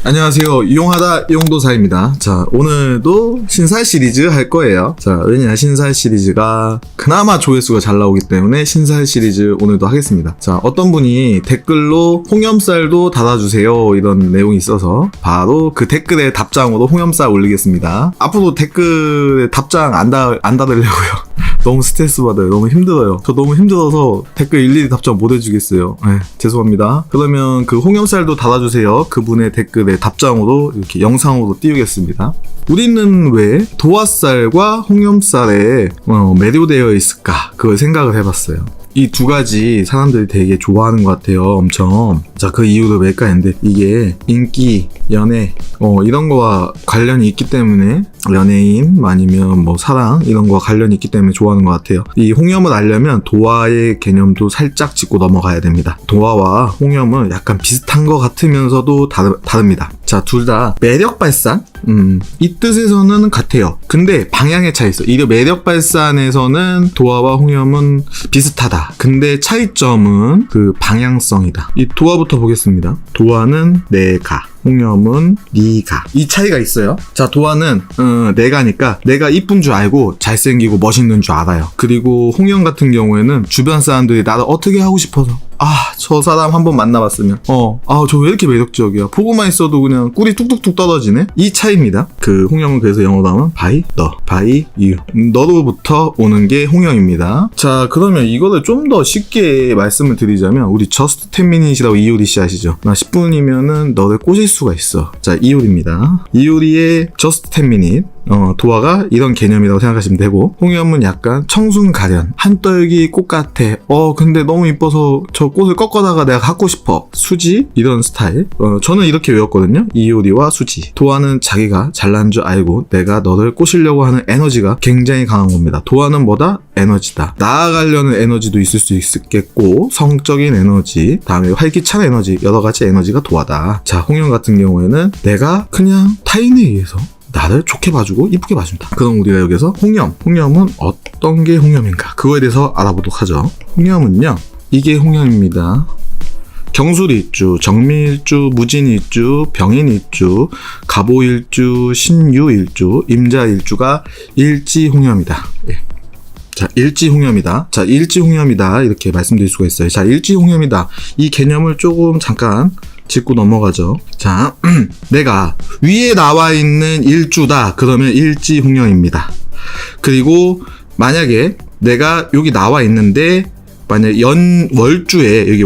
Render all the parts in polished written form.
안녕하세요. 이용하다 이용도사입니다. 자, 오늘도 신살 시리즈 할 거예요. 자, 왜냐, 신살 시리즈가 그나마 조회수가 잘 나오기 때문에 신살 시리즈 오늘도 하겠습니다. 자, 어떤 분이 댓글로 홍염살도 달아주세요 이런 내용이 있어서 바로 그 댓글에 답장으로 홍염살 올리겠습니다. 앞으로 댓글에 답장 안 달으려고요. 너무 스트레스 받아요. 너무 힘들어요. 저 너무 힘들어서 댓글 일일이 답장 못 해주겠어요. 네, 죄송합니다. 그러면 그 홍염살도 달아주세요. 그분의 댓글에 답장으로 이렇게 영상으로 띄우겠습니다. 우리는 왜 도화살과 홍염살에 매료되어 있을까? 그걸 생각을 해봤어요. 이 두 가지 사람들이 되게 좋아하는 것 같아요. 엄청. 자, 그 이유를 왜일까 했는데 이게 인기, 연애 이런 거와 관련이 있기 때문에, 연예인 아니면 뭐 사랑 이런 거와 관련이 있기 때문에 좋아하는 것 같아요. 이 홍염을 알려면 도화의 개념도 살짝 짚고 넘어가야 됩니다. 도화와 홍염은 약간 비슷한 것 같으면서도 다릅니다. 자, 둘 다 매력 발산? 이 뜻에서는 같아요. 근데 방향의 차이 있어. 이 매력 발산에서는 도화와 홍염은 비슷하다. 근데 차이점은 그 방향성이다. 이 도화부터 보겠습니다. 도화는 내가, 홍염은 네가. 이 차이가 있어요. 자, 도화는 내가니까 내가 이쁜 줄 알고 잘생기고 멋있는 줄 알아요. 그리고 홍염 같은 경우에는 주변 사람들이 나를 어떻게 하고 싶어서, 저 사람 한번 만나봤으면 저 왜 이렇게 매력적이야, 보고만 있어도 그냥 꿀이 뚝뚝뚝 떨어지네. 이 차이입니다. 그 홍염은 그래서 영어로 하면 by you, 너로부터 오는 게 홍염입니다. 자, 그러면 이거를 좀 더 쉽게 말씀을 드리자면, 우리 just 10 minutes이라고 이효리 씨 아시죠? 나 10분이면은 너를 꼬실 수가 있어. 자, 이효리입니다. 이효리의 just 10 minutes. 도화가 이런 개념이라고 생각하시면 되고, 홍염은 약간 청순 가련, 한떨기 꽃 같아. 근데 너무 이뻐서 저 꽃을 꺾어다가 내가 갖고 싶어. 수지? 이런 스타일. 저는 이렇게 외웠거든요. 이효리와 수지. 도화는 자기가 잘난 줄 알고 내가 너를 꼬시려고 하는 에너지가 굉장히 강한 겁니다. 도화는 뭐다? 에너지다. 나아가려는 에너지도 있을 수 있겠고, 성적인 에너지, 다음에 활기찬 에너지, 여러 가지 에너지가 도화다. 자, 홍염 같은 경우에는 내가 그냥 타인에 의해서 나를 좋게 봐주고 이쁘게 봐준다. 그럼 우리가 여기서 홍염은 어떤 게 홍염인가? 그거에 대해서 알아보도록 하죠. 홍염은요, 이게 홍염입니다. 경술일주, 정미일주, 무진일주, 병인일주, 갑오일주, 신유일주, 임자일주가 일지홍염이다. 예. 자, 일지홍염이다. 자, 일지홍염이다. 이렇게 말씀드릴 수가 있어요. 자, 일지홍염이다. 이 개념을 조금 잠깐 짚고 넘어가죠. 자, 내가 위에 나와 있는 일주다. 그러면 일지홍염입니다. 그리고 만약에 내가 여기 나와 있는데, 만약 월주에, 여기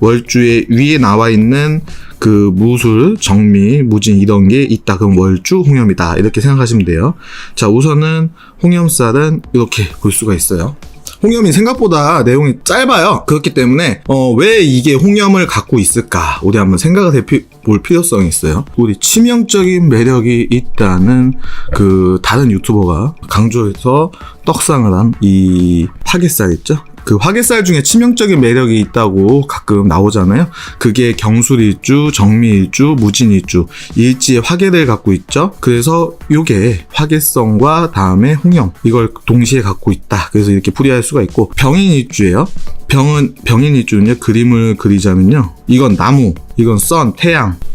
월주에 위에 나와 있는 그 무술, 정미, 무진 이런 게 있다. 그럼 월주 홍염이다. 이렇게 생각하시면 돼요. 자, 우선은 홍염살은 이렇게 볼 수가 있어요. 홍염이 생각보다 내용이 짧아요. 그렇기 때문에 왜 이게 홍염을 갖고 있을까, 우리 한번 생각을 해볼 필요성이 있어요. 우리 치명적인 매력이 있다는 그 다른 유튜버가 강조해서 떡상을 한 이 화개살 있죠? 그 화개살 중에 치명적인 매력이 있다고 가끔 나오잖아요. 그게 경술일주, 정미일주, 무진일주, 일지의 화개를 갖고 있죠. 그래서 요게 화개성과 다음에 홍염, 이걸 동시에 갖고 있다. 그래서 이렇게 풀이할 수가 있고, 병인일주예요. 병인일주는요, 그림을 그리자면요, 이건 나무, 이건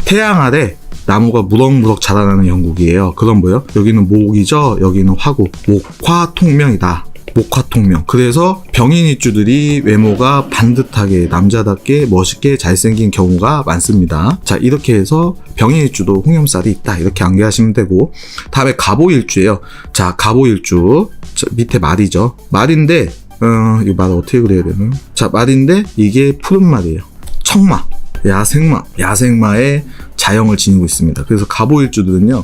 태양 아래 나무가 무럭무럭 자라나는 형국이에요. 그건 뭐예요? 여기는 목이죠. 여기는 화고, 목화통명이다. 목화통명. 그래서 병인일주들이 외모가 반듯하게, 남자답게, 멋있게 잘생긴 경우가 많습니다. 자, 이렇게 해서 병인일주도 홍염살이 있다. 이렇게 암기하시면 되고, 다음에 갑오일주예요. 자, 갑오일주. 밑에 말이죠. 말인데, 이 말을 어떻게 그려야 되나? 자, 말인데, 이게 푸른 말이에요. 청마, 야생마의 자형을 지니고 있습니다. 그래서 갑오일주들은요,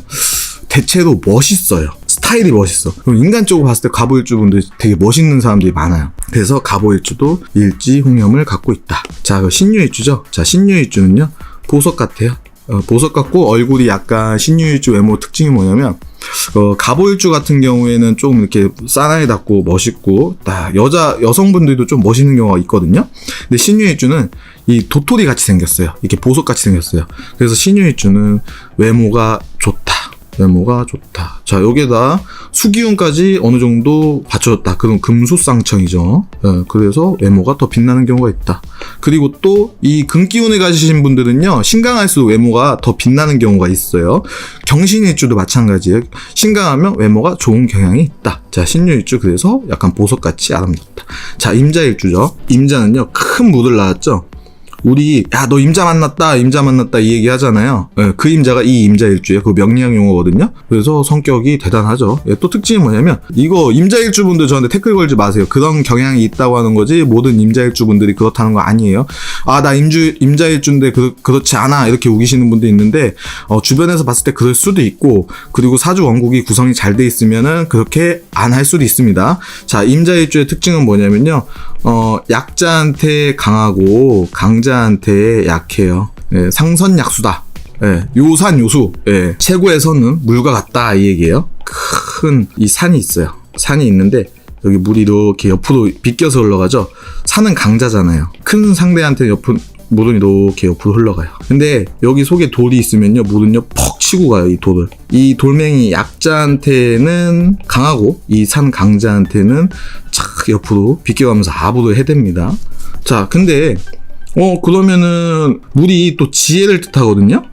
대체로 멋있어요. 스타일이 멋있어. 그럼 인간적으로 봤을 때 갑오일주 분들이 되게 멋있는 사람들이 많아요. 그래서 갑오일주도 일지홍염을 갖고 있다. 자, 그 신유일주죠. 자, 신유일주는요, 보석 같아요. 보석 같고 얼굴이 약간, 신유일주 외모 특징이 뭐냐면, 갑오일주 같은 경우에는 좀 이렇게 싸나이답고 멋있고, 여성분들도 좀 멋있는 경우가 있거든요. 근데 신유일주는 이 도토리 같이 생겼어요. 이렇게 보석 같이 생겼어요. 그래서 신유일주는 외모가 좋다. 외모가 좋다. 자, 여기에다 수기운까지 어느 정도 받쳐줬다. 그럼 금수쌍청이죠. 그래서 외모가 더 빛나는 경우가 있다. 그리고 또 이 금기운을 가지신 분들은요, 신강할수록 외모가 더 빛나는 경우가 있어요. 경신일주도 마찬가지예요. 신강하면 외모가 좋은 경향이 있다. 자, 신유일주 그래서 약간 보석같이 아름답다. 자, 임자일주죠. 임자는요, 큰 무를 낳았죠. 우리 야 너 임자 만났다 이 얘기 하잖아요. 그 임자가 이 임자일주예요. 그 명리학 용어거든요. 그래서 성격이 대단하죠. 또 특징이 뭐냐면, 이거 임자일주 분들 저한테 태클 걸지 마세요. 그런 경향이 있다고 하는 거지 모든 임자일주 분들이 그렇다는 거 아니에요. 아, 나 임자일주인데 그렇지 않아 이렇게 우기시는 분도 있는데, 주변에서 봤을 때 그럴 수도 있고, 그리고 사주 원국이 구성이 잘 돼 있으면은 그렇게 안 할 수도 있습니다. 자, 임자일주의 특징은 뭐냐면요, 약자한테 강하고 강자한테 약해요. 상선약수다. 요산요수. 최고의 선은 물과 같다 이 얘기예요. 큰 이 산이 있어요. 산이 있는데 여기 물이 이렇게 옆으로 비껴서 흘러가죠. 산은 강자잖아요. 큰 상대한테 물은 이렇게 옆으로 흘러가요. 근데 여기 속에 돌이 있으면요, 물은요 퍽 치고 가요. 이 돌을. 이 돌멩이 약자한테는 강하고 이 산 강자한테는 착 옆으로 비껴가면서 아부를 해댑니다. 자, 근데 그러면은 물이 또 지혜를 뜻하거든요.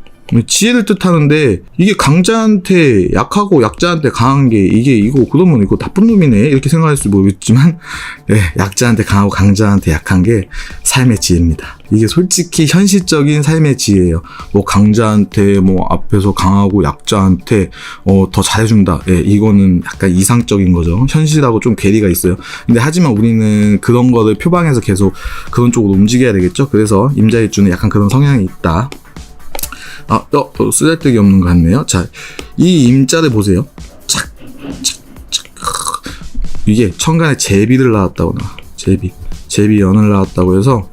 지혜를 뜻하는데 이게 강자한테 약하고 약자한테 강한 게 이거 그러면 이거 나쁜 놈이네 이렇게 생각할 수 모르겠지만, 약자한테 강하고 강자한테 약한 게 삶의 지혜입니다. 이게 솔직히 현실적인 삶의 지혜예요. 뭐 강자한테 뭐 앞에서 강하고 약자한테 더 잘해준다. 이거는 약간 이상적인 거죠. 현실하고 좀 괴리가 있어요. 근데 하지만 우리는 그런 거를 표방해서 계속 그런 쪽으로 움직여야 되겠죠. 그래서 임자일주는 약간 그런 성향이 있다. 쓰잘데기 없는 것 같네요. 자, 이 임자를 보세요. 착. 이게 천간에 제비를 낳았다고 나와. 제비연을 낳았다고 해서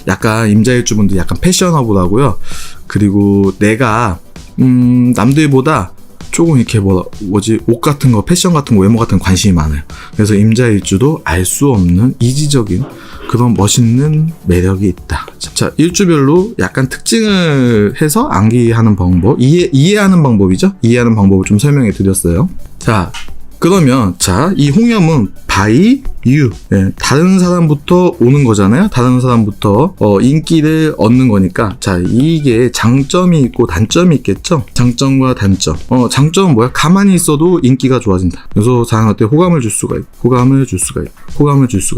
약간 임자일주분들 약간 패셔너블하고요. 그리고 내가 남들보다 조금 이렇게 옷 같은 거, 패션 같은 거, 외모 같은 거 관심이 많아요. 그래서 임자일주도 알 수 없는 이지적인 그런 멋있는 매력이 있다. 자, 일주별로 약간 특징을 해서 암기하는 방법, 이해하는 방법이죠. 이해하는 방법을 좀 설명해 드렸어요. 자, 그러면 이 홍염은 by you, 다른 사람부터 오는 거잖아요. 다른 사람부터 인기를 얻는 거니까, 자, 이게 장점이 있고 단점이 있겠죠. 장점과 단점. 장점은 뭐야? 가만히 있어도 인기가 좋아진다. 그래서 사람한테 호감을 줄 수가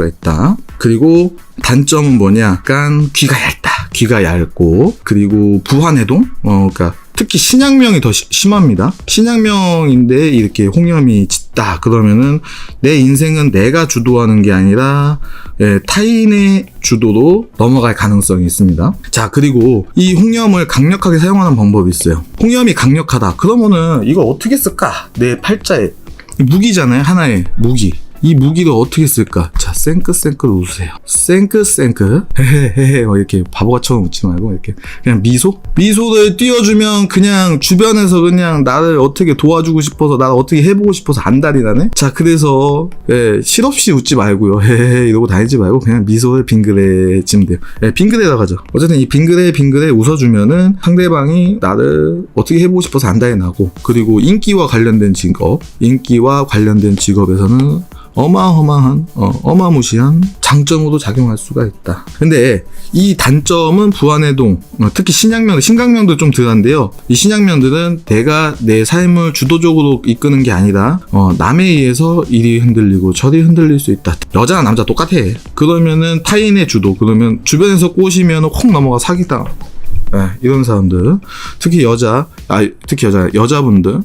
있다. 그리고 단점은 뭐냐? 약간 귀가 얇고, 그리고 부화내동, 그러니까 특히 신약명이 더 심합니다. 신약명인데 이렇게 홍염이 짙다 그러면은 내 인생은 내가 주도하는 게 아니라 타인의 주도로 넘어갈 가능성이 있습니다. 자, 그리고 이 홍염을 강력하게 사용하는 방법이 있어요. 홍염이 강력하다 그러면은 이걸 어떻게 쓸까? 내 팔자에 무기잖아요. 하나의 무기. 이 무기를 어떻게 쓸까? 자, 생크를 웃으세요. 생크 헤헤헤헤 이렇게 바보처럼 웃지 말고 이렇게 그냥 미소를 띄워주면 그냥 주변에서 그냥 나를 어떻게 도와주고 싶어서, 나를 어떻게 해보고 싶어서 안달이 나네. 자, 그래서 실없이 웃지 말고요. 헤헤헤 이러고 다니지 말고 그냥 미소를 빙그레 지면 돼요. 빙그레라고 하죠. 어쨌든 이 빙그레 웃어주면은 상대방이 나를 어떻게 해보고 싶어서 안달이 나고, 그리고 인기와 관련된 직업에서는 어마무시한 장점으로 작용할 수가 있다. 근데 이 단점은 부안해동, 특히 신강명도 좀 덜한데요. 이 신강명들은 내가 내 삶을 주도적으로 이끄는 게 아니라 남에 의해서 이리 흔들리고 저리 흔들릴 수 있다. 여자나 남자 똑같아. 그러면은 타인의 주도, 그러면 주변에서 꼬시면 콕 넘어가 사기당. 이런 사람들, 특히 여자분들,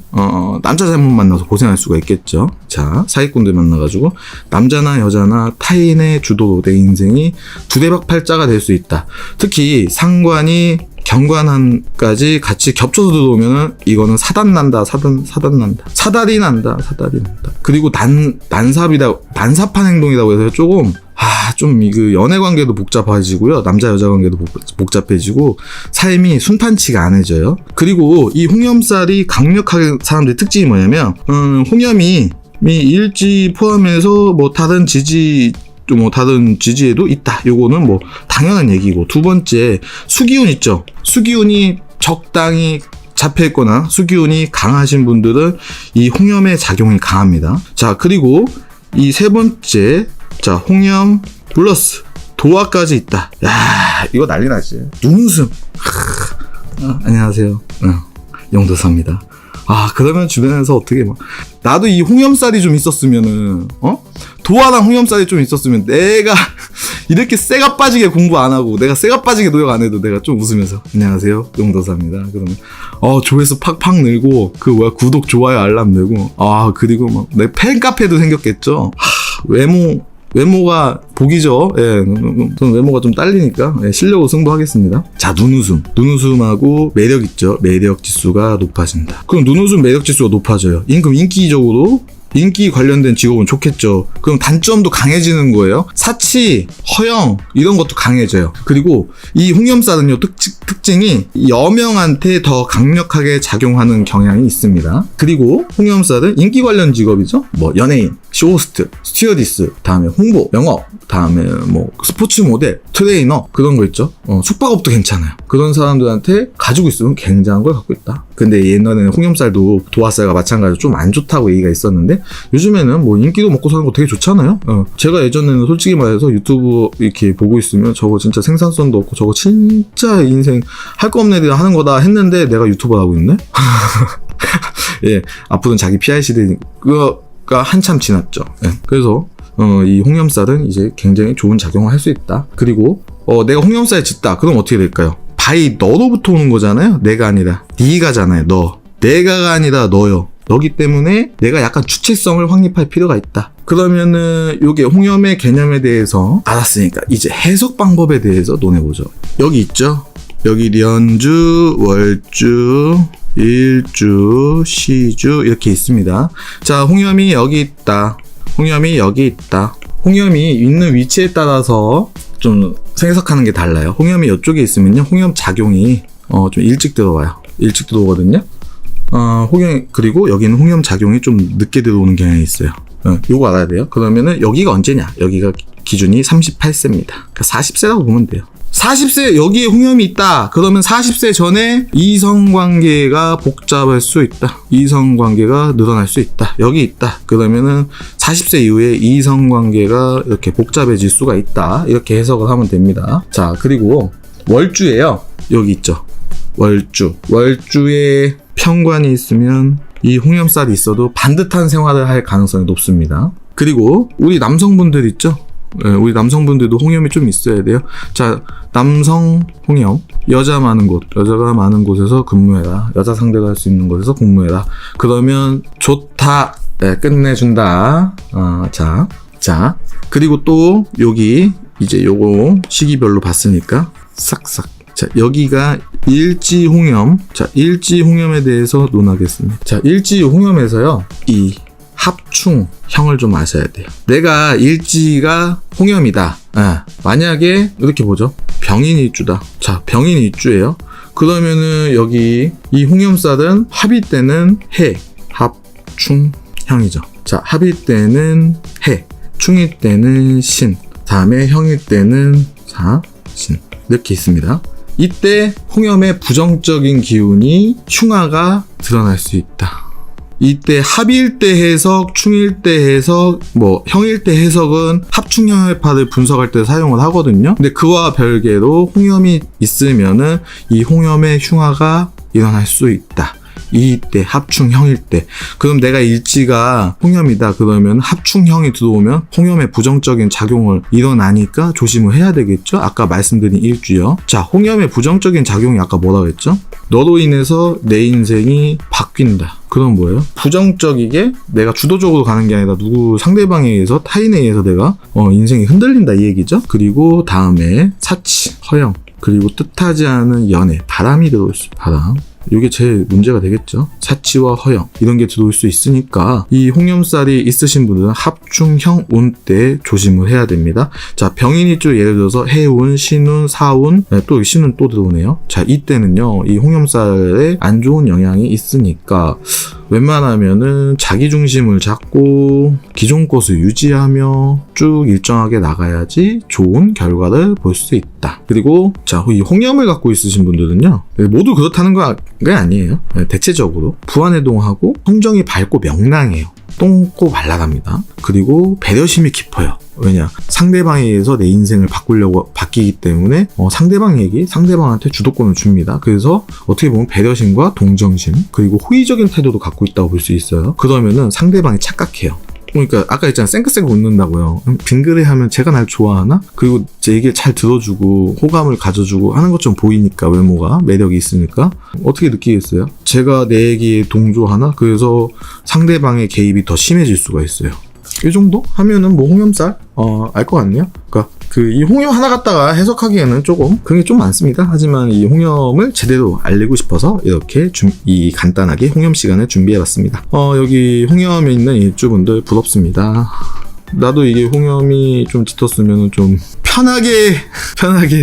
남자 잘못 만나서 고생할 수가 있겠죠. 자, 사기꾼들 만나가지고 남자나 여자나 타인의 주도로 내 인생이 두대박팔자가 될 수 있다. 특히 상관이 경관한까지 같이 겹쳐서 들어오면은 이거는 사달이 난다. 그리고 난삽한 행동이라고 해서 조금 그 연애 관계도 복잡해지고요. 남자 여자 관계도 복잡해지고 삶이 순탄치가 않아져요. 그리고 이 홍염살이 강력한 사람들의 특징이 뭐냐면, 홍염이 일지 포함해서 다른 지지에도 있다. 요거는 당연한 얘기고, 두 번째 수기운 있죠. 수기운이 적당히 잡혀있거나 수기운이 강하신 분들은 이 홍염의 작용이 강합니다. 자, 그리고 이 세 번째, 자, 홍염 플러스 도화까지 있다. 야, 이거 난리 나지. 눈웃음. 안녕하세요. 영도사입니다. 그러면 주변에서 어떻게 나도 이 홍염살이 좀 있었으면은, 도화랑 홍염살이 좀 있었으면 내가 이렇게 쇠가 빠지게 공부 안 하고 내가 쇠가 빠지게 노력 안 해도 내가 좀 웃으면서 안녕하세요 용도사입니다. 그러면 조회수 팍팍 늘고 구독 좋아요 알람 늘고 그리고 막 내 팬카페도 생겼겠죠. 외모가 복이죠. 예, 저는 외모가 좀 딸리니까 실력으로 승부하겠습니다. 자, 눈웃음하고 매력 있죠. 매력 지수가 높아진다. 그럼 눈웃음 매력 지수가 높아져요. 그럼 인기적으로 인기 관련된 직업은 좋겠죠. 그럼 단점도 강해지는 거예요. 사치, 허영 이런 것도 강해져요. 그리고 이 홍염살은요 특징이 여명한테 더 강력하게 작용하는 경향이 있습니다. 그리고 홍염살은 인기 관련 직업이죠. 연예인, 쇼호스트, 스튜어디스, 다음에 홍보, 영업, 다음에 스포츠 모델, 트레이너 그런 거 있죠. 숙박업도 괜찮아요. 그런 사람들한테 가지고 있으면 굉장한 걸 갖고 있다. 근데 옛날에는 홍염살도 도화살과 마찬가지로 좀 안 좋다고 얘기가 있었는데 요즘에는 인기도 먹고 사는 거 되게 좋잖아요. 제가 예전에는 솔직히 말해서 유튜브 이렇게 보고 있으면 저거 진짜 생산성도 없고 저거 진짜 인생 할 거 없는 애들 하는 거다 했는데 내가 유튜버 하고 있네? 예, 앞으로는 자기 PR 시대가 한참 지났죠. 예, 그래서 이 홍염살은 이제 굉장히 좋은 작용을 할 수 있다. 그리고 내가 홍염살에 짙다. 그럼 어떻게 될까요? 바이 너로부터 오는 거잖아요. 내가 아니라 네가잖아요. 너. 내가가 아니라 너요. 너기 때문에 내가 약간 주체성을 확립할 필요가 있다. 그러면은 요게 홍염의 개념에 대해서 알았으니까 이제 해석 방법에 대해서 논해보죠. 여기 있죠. 여기 련주, 월주, 일주, 시주 이렇게 있습니다. 자, 홍염이 여기 있다. 홍염이 여기 있다. 홍염이 있는 위치에 따라서 좀 생석하는 게 달라요. 홍염이 이쪽에 있으면요, 홍염 작용이 좀 일찍 들어와요. 일찍 들어오거든요. 그리고 여기는 홍염 작용이 좀 늦게 들어오는 경향이 있어요. 요거 알아야 돼요. 그러면은 여기가 언제냐? 여기가 기준이 38세입니다. 그러니까 40세라고 보면 돼요. 40세 여기에 홍염이 있다. 그러면 40세 전에 이성관계가 복잡할 수 있다. 이성관계가 늘어날 수 있다. 여기 있다. 그러면은 40세 이후에 이성관계가 이렇게 복잡해질 수가 있다. 이렇게 해석을 하면 됩니다. 자, 그리고 월주예요. 여기 있죠. 월주에 편관이 있으면 이 홍염살이 있어도 반듯한 생활을 할 가능성이 높습니다. 그리고 우리 남성분들 있죠? 네, 우리 남성분들도 홍염이 좀 있어야 돼요. 자, 남성 홍염, 여자가 많은 곳에서 근무해라. 여자 상대로 할 수 있는 곳에서 근무해라. 그러면 좋다. 네, 끝내준다. 자, 그리고 또 여기 이제 요거 시기별로 봤으니까 싹싹. 자, 여기가 일지홍염. 자, 일지홍염에 대해서 논하겠습니다. 자, 일지홍염에서요, 이 합충형을 좀 아셔야 돼요. 내가 일지가 홍염이다. 만약에 이렇게 보죠. 병인일주다. 자, 병인일주예요. 그러면은 여기 이 홍염살은 합의 때는 해, 합충형이죠. 자, 합의 때는 해, 충일 때는 신, 다음에 형일 때는 사신 이렇게 있습니다. 이때 홍염의 부정적인 기운이 흉화가 드러날 수 있다. 이때 합일 때 해석, 충일 때 해석, 형일 때 해석은 합충형해파를 분석할 때 사용을 하거든요. 근데 그와 별개로 홍염이 있으면은 이 홍염의 흉화가 일어날 수 있다. 이때 합충형일 때. 그럼 내가 일지가 홍염이다. 그러면 합충형이 들어오면 홍염의 부정적인 작용을 일어나니까 조심을 해야 되겠죠. 아까 말씀드린 일주요. 자, 홍염의 부정적인 작용이 아까 뭐라고 했죠? 너로 인해서 내 인생이 바뀐다. 그건 뭐예요? 부정적이게 내가 주도적으로 가는 게 아니라 상대방에 의해서, 타인에 의해서 내가 인생이 흔들린다 이 얘기죠. 그리고 다음에 사치, 허영, 그리고 뜻하지 않은 연애, 바람이 들어올 수 있어요. 바람. 이게 제일 문제가 되겠죠. 사치와 허영 이런 게 들어올 수 있으니까 이 홍염살이 있으신 분들은 합충형 운 때 조심을 해야 됩니다. 자, 병인일주 예를 들어서 해운, 신운, 사운, 또 신운 또 들어오네요. 자, 이때는요 이 홍염살에 안 좋은 영향이 있으니까 웬만하면은 자기 중심을 잡고 기존 것을 유지하며 쭉 일정하게 나가야지 좋은 결과를 볼 수 있다. 그리고 자, 이 홍염을 갖고 있으신 분들은요, 모두 그렇다는 게 아니에요. 대체적으로 부안해동하고 성정이 밝고 명랑해요. 똥꼬 발랄합니다. 그리고 배려심이 깊어요. 왜냐, 상대방에 의해서 내 인생을 바뀌기 때문에 상대방에게 상대방한테 주도권을 줍니다. 그래서 어떻게 보면 배려심과 동정심 그리고 호의적인 태도도 갖고 있다고 볼 수 있어요. 그러면은 상대방이 착각해요. 그러니까 아까 했잖아, 쌩긋쌩긋 웃는다고요. 빙그레하면 제가 날 좋아하나? 그리고 제 얘기를 잘 들어주고 호감을 가져주고 하는 것처럼 보이니까, 외모가 매력이 있으니까 어떻게 느끼겠어요? 제가 내 얘기에 동조하나? 그래서 상대방의 개입이 더 심해질 수가 있어요. 이 정도 하면은 뭐 홍염살 알 것 같네요. 그러니까 이 홍염 하나 갖다가 해석하기에는 조금 그런 게 좀 많습니다. 하지만 이 홍염을 제대로 알리고 싶어서 이렇게 이 간단하게 홍염 시간을 준비해봤습니다. 여기 홍염에 있는 일주분들 부럽습니다. 나도 이게 홍염이 좀 짙었으면 좀 편하게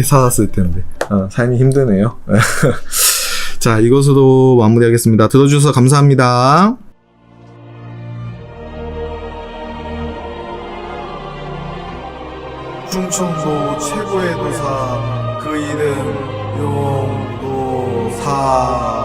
살았을 텐데 삶이 힘드네요. 자, 이것으로 마무리하겠습니다. 들어주셔서 감사합니다. 충청도 최고의 도사, 그 이름 용도사.